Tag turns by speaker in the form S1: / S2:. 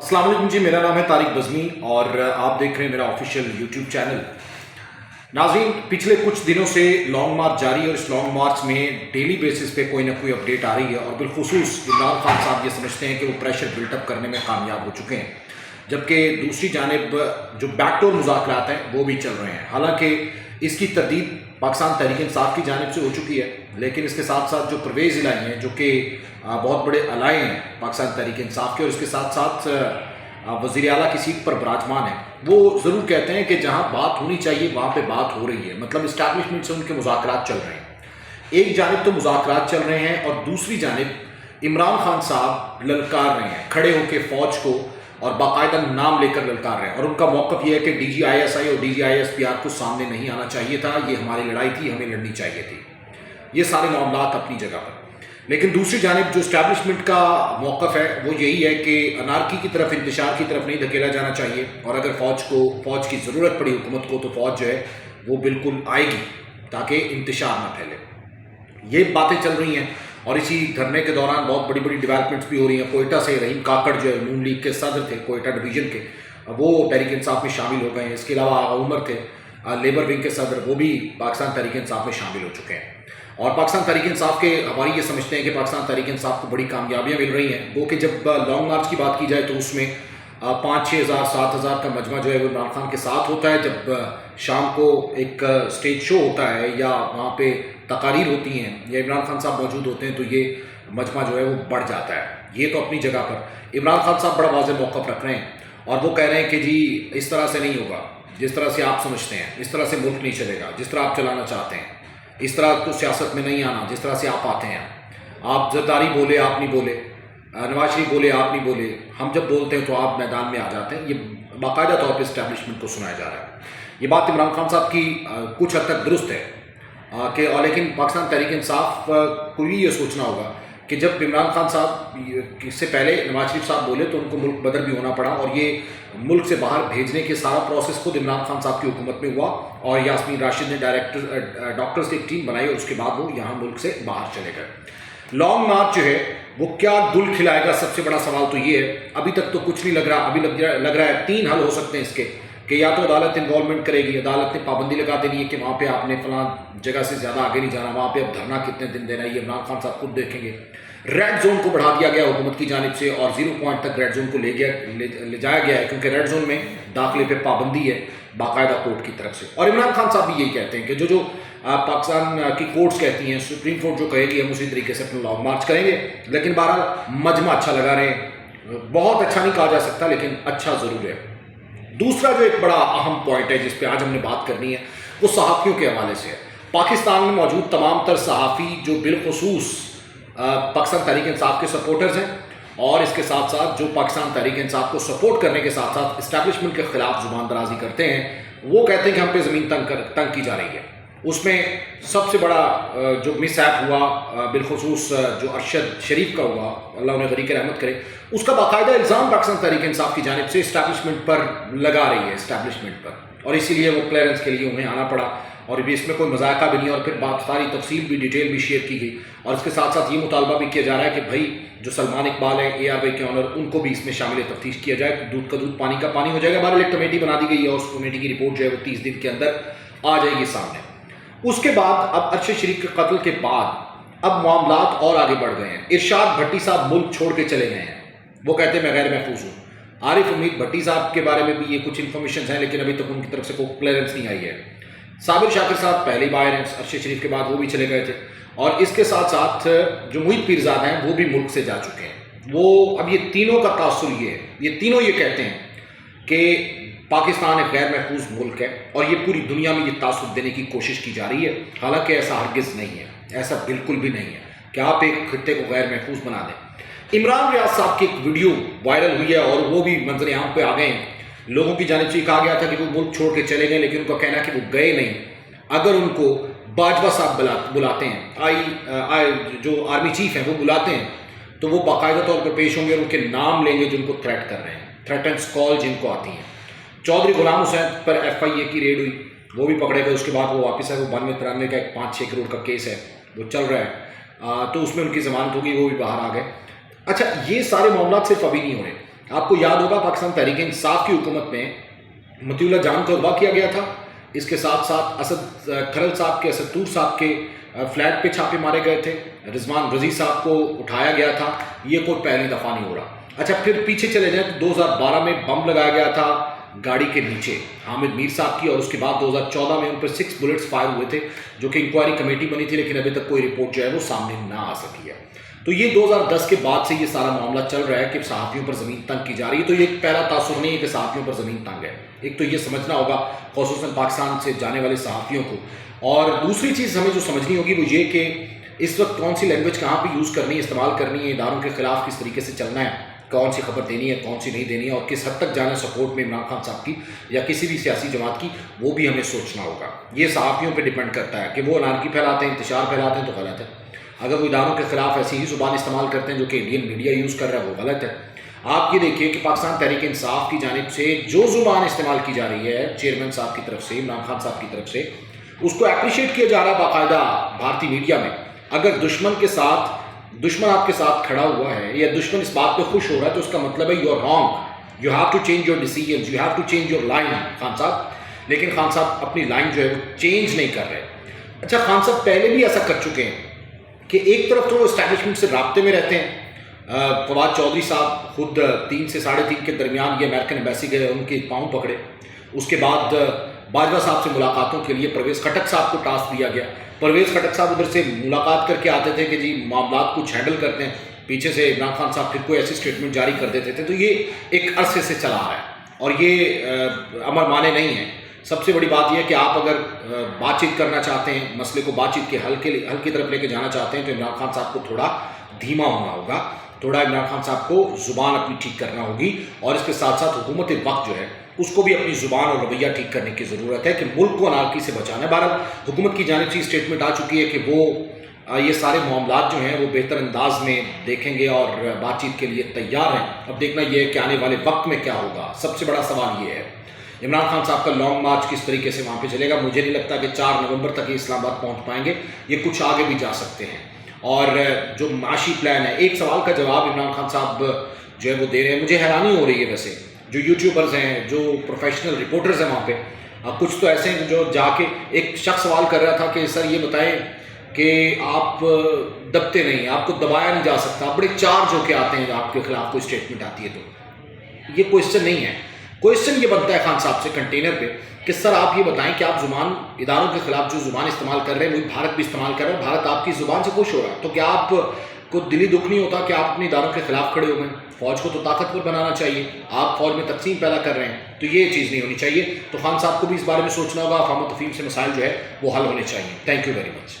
S1: अस्सलाम वालेकुम जी, मेरा नाम है तारिक बज़मी और आप देख रहे हैं मेरा ऑफिशियल यूट्यूब चैनल। नाज़रीन, पिछले कुछ दिनों से लॉन्ग मार्च जारी है और इस लॉन्ग मार्च में डेली बेसिस पे कोई ना कोई अपडेट आ रही है और बिलखुसूस इमरान खान साहब ये समझते हैं कि वो प्रेशर बिल्टअप करने में कामयाब हो चुके हैं, जबकि दूसरी जानिब जो बैकडोर मुज़ाकरात हैं वो भी चल रहे हैं। हालांकि इसकी तरदीद पाकिस्तान तहरीक इंसाफ की जानिब से हो चुकी है, लेकिन इसके साथ साथ जो परवेज़ इलाही हैं जो कि बहुत बड़े अलाए हैं पाकिस्तान तहरीक इंसाफ के, और इसके साथ साथ वज़ीर आला की सीट पर विराजमान है, वो ज़रूर कहते हैं कि जहाँ बात होनी चाहिए वहाँ पे बात हो रही है। मतलब इस्टेब्लिशमेंट से उनके मुज़ाकरात चल रहे हैं। एक जानिब तो मुज़ाकरात चल रहे हैं और दूसरी जानिब इमरान खान साहब ललकार रहे हैं, खड़े होकर फ़ौज को और बाकायदा नाम लेकर ललकार रहे हैं। और उनका मौक़िफ़ ये है कि DGISI और DGISPR को सामने नहीं आना चाहिए था, ये हमारी लड़ाई थी, हमें लड़नी चाहिए थी। ये सारे मामलात अपनी जगह पर, लेकिन दूसरी जानिब जो इस्टेब्लिशमेंट का मौक़िफ़ है वो यही है कि अनारकी की तरफ, इंतशार की तरफ नहीं धकेला जाना चाहिए, और अगर फ़ौज की ज़रूरत पड़ी हुकूमत को तो फ़ौज जो है वो बिल्कुल आएगी ताकि इंतशार ना फैले। ये बातें चल रही हैं और इसी धरने के दौरान बहुत बड़ी बड़ी डेवलपमेंट्स भी हो रही हैं। कोयटा से रहीम काकड़ जो है नून लीग के सदर थे कोयटा डिवीज़न के, वो तहरीक इंसाफ में शामिल हो गए हैं। इसके अलावा आगा उमर थे लेबर विंग के सदर, वो भी पाकिस्तान तहरीक इंसाफ में शामिल हो चुके हैं। और पाकिस्तान तहरीक इंसाफ के हमारी ये समझते हैं कि पाकिस्तान तहरीक इंसाफ को बड़ी कामयाबियाँ मिल रही हैं। वो कि जब लॉन्ग मार्च की बात की जाए तो उसमें 5-6 हज़ार 7 हज़ार का मजमा जो है वो इमरान खान के साथ होता है। जब शाम को एक स्टेज शो होता है या वहाँ पे तकारीर होती हैं या इमरान खान साहब मौजूद होते हैं तो ये मजमा जो है वो बढ़ जाता है। ये तो अपनी जगह पर इमरान खान साहब बड़ा वाज़ेह मौक़िफ़ रख रहे हैं और वो कह रहे हैं कि जी इस तरह से नहीं होगा, जिस तरह से आप समझते हैं इस तरह से मुल्क नहीं चलेगा, जिस तरह आप चलाना चाहते हैं इस तरह तो सियासत में नहीं आना, जिस तरह से आप आते हैं। आप जरदारी बोले आप नहीं बोले, नवाज शरीफ बोले आप नहीं बोले, हम जब बोलते हैं तो आप मैदान में आ जाते हैं। ये बाकायदा तौर पर इस्टेब्लिशमेंट को सुनाया जा रहा है। ये बात इमरान खान साहब की कुछ हद तक दुरुस्त है कि, और लेकिन पाकिस्तान तहरीक इंसाफ को भी ये सोचना होगा कि जब इमरान खान साहब इससे पहले नवाज शरीफ साहब बोले तो उनको मुल्क बदर भी होना पड़ा, और ये मुल्क से बाहर भेजने के सारा प्रोसेस खुद इमरान खान साहब की हुकूमत में हुआ और यास्मीन राशिद ने डॉक्टर्स की एक टीम बनाई और उसके बाद वो यहाँ मुल्क से बाहर चले गए। लॉन्ग मार्च जो है वो क्या गुल खिलाएगा, सबसे बड़ा सवाल तो ये है। अभी तक तो कुछ नहीं लग रहा। अभी लग रहा है 3 हल हो सकते हैं इसके, कि या तो अदालत इन्वॉल्वमेंट करेगी, अदालत ने पाबंदी लगा देनी है कि वहाँ पे आपने फलां जगह से ज़्यादा आगे नहीं जाना, वहाँ पे अब धरना कितने दिन देना है ये इमरान खान साहब खुद देखेंगे। रेड जोन को बढ़ा दिया गया हुकूमत की जानिब से और 0 पॉइंट तक रेड जोन को ले जाया गया है, क्योंकि रेड जोन में दाखिले पे पाबंदी है बाकायदा कोर्ट की तरफ से। और इमरान खान साहब भी यही कहते हैं कि जो पाकिस्तान की कोर्ट्स कहती हैं, सुप्रीम कोर्ट जो कहेगी हम उसी तरीके से अपना लॉन्ग मार्च करेंगे। लेकिन बहरहाल मजमा अच्छा लगा रहे हैं, बहुत अच्छा नहीं कहा जा सकता लेकिन अच्छा ज़रूर है। दूसरा जो एक बड़ा अहम पॉइंट है जिस पे आज हमने बात करनी है वो सहाफ़ियों के हवाले से है। पाकिस्तान में मौजूद तमाम तर सहाफ़ी जो बिलखुसूस पाकिस्तान तहरीक इंसाफ के सपोर्टर्स हैं और इसके साथ साथ जो पाकिस्तान तहरीक इंसाफ को सपोर्ट करने के साथ साथ इस्टेब्लिशमेंट के ख़िलाफ़ ज़ुबान दराजी करते हैं, वो कहते हैं कि हम पे ज़मीन तंग की जा रही है। उसमें सबसे बड़ा जो मिसहैप हुआ बिलखुसूस जो अरशद शरीफ का हुआ, अल्लाह उन्हें गरीक रहमत करे, उसका बाकायदा इल्ज़ाम पाकिस्तान तहरीक इंसाफ की जानिब से इस्टेब्लिशमेंट पर लगा रही है, इस्टेब्लिशमेंट पर, और इसीलिए वो क्लियरेंस के लिए उन्हें आना पड़ा। और भी इसमें कोई मजाका भी नहीं, और फिर बात सारी तफसील भी डिटेल भी शेयर की गई। और इसके साथ साथ ये मुतालबा भी किया जा रहा है कि भाई जो सलमान इकबाल है ARY के ऑनर, उनको भी इसमें शामिल तफ्तीश किया जाए, दूध का दूध पानी का पानी हो जाएगा। बहरहाल एक कमेटी बना दी गई है और उस कमेटी की रिपोर्ट जो है वो 30 दिन के अंदर आ जाएगी सामने। उसके बाद अब अरशद शरीफ के कत्ल के बाद अब मामलात और आगे बढ़ गए हैं। इरशाद भट्टी साहब मुल्क छोड़ के चले गए हैं, वो कहते हैं मैं गैर महफूज हूँ। आरिफ उम्मीद भट्टी साहब के बारे में भी ये कुछ इन्फॉर्मेशन हैं, लेकिन अभी तक उनकी तरफ से कोई क्लियरेंस नहीं आई है। साबिर शाकिर साहब पहले बाहर हैं, अरशद शरीफ के बाद वो भी चले गए थे। और इसके साथ साथ जो मुईद पीरजादा हैं वो भी मुल्क से जा चुके हैं। वो अब ये तीनों का तासुर ये है, ये तीनों ये कहते हैं कि पाकिस्तान एक गैर महफूज मुल्क है और ये पूरी दुनिया में ये तासुर देने की कोशिश की जा रही है। हालांकि ऐसा हरगिज़ नहीं है, ऐसा बिल्कुल भी नहीं है कि आप एक खित्ते को गैर महफूज बना दें। इमरान रियाज साहब की एक वीडियो वायरल हुई है और वो भी मंजर आम पे आ गए हैं। लोगों की जानिब से कहा गया था कि वो मुल्क छोड़ के चले गए, लेकिन उनका कहना कि वो गए नहीं। अगर उनको बाजवा साहब बुलाते हैं, जो आर्मी चीफ हैं वो बुलाते हैं, तो वो बाकायदा तौर पर पेश होंगे और उनके नाम लेंगे जो उनको थ्रेट कर रहे हैं, थ्रेटन्स कॉल जिनको आती हैं। चौधरी गुलाम हुसैन पर FIA की रेड हुई, वो भी पकड़े गए। उसके बाद वो वापस है, वो 92-93 का एक 5-6 करोड़ का केस है वो चल रहा है, तो उसमें उनकी जमानत होगी, वो भी बाहर आ गए। अच्छा, ये सारे मामला सिर्फ अभी नहीं हो रहे। آپ کو یاد ہوگا پاکستان تحریک انصاف کی حکومت میں مطیع اللہ جان کو اغوا کیا گیا تھا، اس کے ساتھ ساتھ اسد کھرل صاحب کے، اسد طور صاحب کے فلیٹ پہ چھاپے مارے گئے تھے، رضوان رضی صاحب کو اٹھایا گیا تھا. یہ کوئی پہلی دفعہ نہیں ہو رہا. اچھا پھر پیچھے چلے جائیں تو 2012 میں بم لگایا گیا تھا گاڑی کے نیچے حامد میر صاحب کی، اور اس کے بعد 2014 میں ان پر 6 بلٹس فائر ہوئے تھے، جو کہ انکوائری کمیٹی بنی تھی لیکن ابھی تک کوئی رپورٹ جو ہے وہ سامنے نہ آ سکی ہے. تو یہ 2010 کے بعد سے یہ سارا معاملہ چل رہا ہے کہ صحافیوں پر زمین تنگ کی جا رہی ہے. تو یہ پہلا تاثر نہیں ہے کہ صحافیوں پر زمین تنگ ہے. ایک تو یہ سمجھنا ہوگا خصوصاً پاکستان سے جانے والے صحافیوں کو، اور دوسری چیز ہمیں جو سمجھنی ہوگی وہ یہ کہ اس وقت کون سی لینگویج کہاں پہ یوز کرنی ہے، استعمال کرنی ہے، اداروں کے خلاف کس طریقے سے چلنا ہے، کون سی خبر دینی ہے، کون سی نہیں دینی ہے، اور کس حد تک جانا سپورٹ میں عمران خان صاحب کی یا کسی بھی سیاسی جماعت کی، وہ بھی ہمیں سوچنا ہوگا. یہ صحافیوں پہ ڈیپینڈ کرتا ہے کہ وہ انارکی پھیلاتے ہیں، انتشار پھیلاتے ہیں تو غلط ہے. اگر وہ اداروں کے خلاف ایسی ہی زبان استعمال کرتے ہیں جو کہ انڈین میڈیا یوز کر رہا ہے، وہ غلط ہے. آپ یہ دیکھیے کہ پاکستان تحریک انصاف کی جانب سے جو زبان استعمال کی جا رہی ہے چیئرمین صاحب کی طرف سے، عمران خان صاحب کی طرف سے، اس کو اپریشیٹ کیا جا رہا ہے باقاعدہ بھارتی میڈیا میں. اگر دشمن آپ کے ساتھ کھڑا ہوا ہے یا دشمن اس بات پہ خوش ہو رہا ہے تو اس کا مطلب ہے you are wrong, you have to change your decisions, you have to change your line Khan sahab. لیکن خان صاحب اپنی لائن جو ہے وہ چینج نہیں کر رہے. اچھا خان صاحب پہلے بھی ایسا کر چکے ہیں کہ ایک طرف تو وہ اسٹیبلشمنٹ سے رابطے میں رہتے ہیں. فواد چودھری صاحب خود 3 سے 3:30 کے درمیان یہ امریکن ایمبیسی گئے، ان کے پاؤں پکڑے. اس کے بعد باجوہ صاحب سے ملاقاتوں کے لیے پرویز خٹک صاحب کو ٹاسک دیا گیا. پرویز خٹک صاحب ادھر سے ملاقات کر کے آتے تھے کہ جی معاملات کچھ ہینڈل کرتے ہیں، پیچھے سے عمران خان صاحب پھر کوئی ایسی اسٹیٹمنٹ جاری کر دیتے تھے. تو یہ ایک عرصے سے چلا آ رہا ہے اور یہ امر مانے نہیں ہے. سب سے بڑی بات یہ ہے کہ آپ اگر بات چیت کرنا چاہتے ہیں، مسئلے کو بات چیت کے حل کی طرف لے کے جانا چاہتے ہیں، تو عمران خان صاحب کو تھوڑا دھیما ہونا ہوگا، تھوڑا عمران خان صاحب کو زبان اپنی ٹھیک کرنا ہوگی، اور اس کے ساتھ ساتھ حکومت وقت جو ہے اس کو بھی اپنی زبان اور رویہ ٹھیک کرنے کی ضرورت ہے کہ ملک کو انارکی سے بچانا ہے. بہرحال حکومت کی جانب سے اسٹیٹمنٹ آ چکی ہے کہ وہ یہ سارے معاملات جو ہیں وہ بہتر انداز میں دیکھیں گے اور بات چیت کے لیے تیار ہیں. اب دیکھنا یہ ہے کہ آنے والے وقت میں کیا ہوگا. سب سے بڑا سوال یہ ہے عمران خان صاحب کا لانگ مارچ کس طریقے سے وہاں پہ چلے گا. مجھے نہیں لگتا کہ 4 نومبر تک یہ اسلام آباد پہنچ پائیں گے، یہ کچھ آگے بھی جا سکتے ہیں. اور جو معاشی پلان ہے، ایک سوال کا جواب عمران خان صاحب جو ہے وہ دے رہے ہیں. مجھے حیرانی ہو رہی ہے ویسے جو یوٹیوبرز ہیں، جو پروفیشنل رپورٹرز ہیں وہاں پہ، کچھ تو ایسے ہیں جو جا کے ایک شخص سوال کر رہا تھا کہ سر یہ بتائیں کہ آپ دبتے نہیں، آپ کو دبایا نہیں جا سکتا، آپ بڑے چارج ہو کے آتے ہیں آپ کے خلاف کوئی اسٹیٹمنٹ آتی ہے. تو یہ کوشچن نہیں ہے. کوشچن یہ بنتا ہے خان صاحب سے کنٹینر پہ کہ سر آپ یہ بتائیں کہ آپ زبان اداروں کے خلاف جو زبان استعمال کر رہے ہیں وہی بھارت بھی استعمال کر رہا ہے، بھارت آپ کی زبان سے خوش ہو رہا ہے، تو کیا آپ کو دلی دکھ نہیں ہوتا کہ آپ اپنے اداروں کے خلاف کھڑے ہو گئے؟ فوج کو تو طاقتور بنانا چاہیے، آپ فوج میں تقسیم پیدا کر رہے ہیں، تو یہ چیز نہیں ہونی چاہیے. تو خان صاحب کو بھی اس بارے میں سوچنا ہوگا. افہام و تفہیم سے مسائل جو ہے وہ حل ہونے چاہیے. Thank you very much.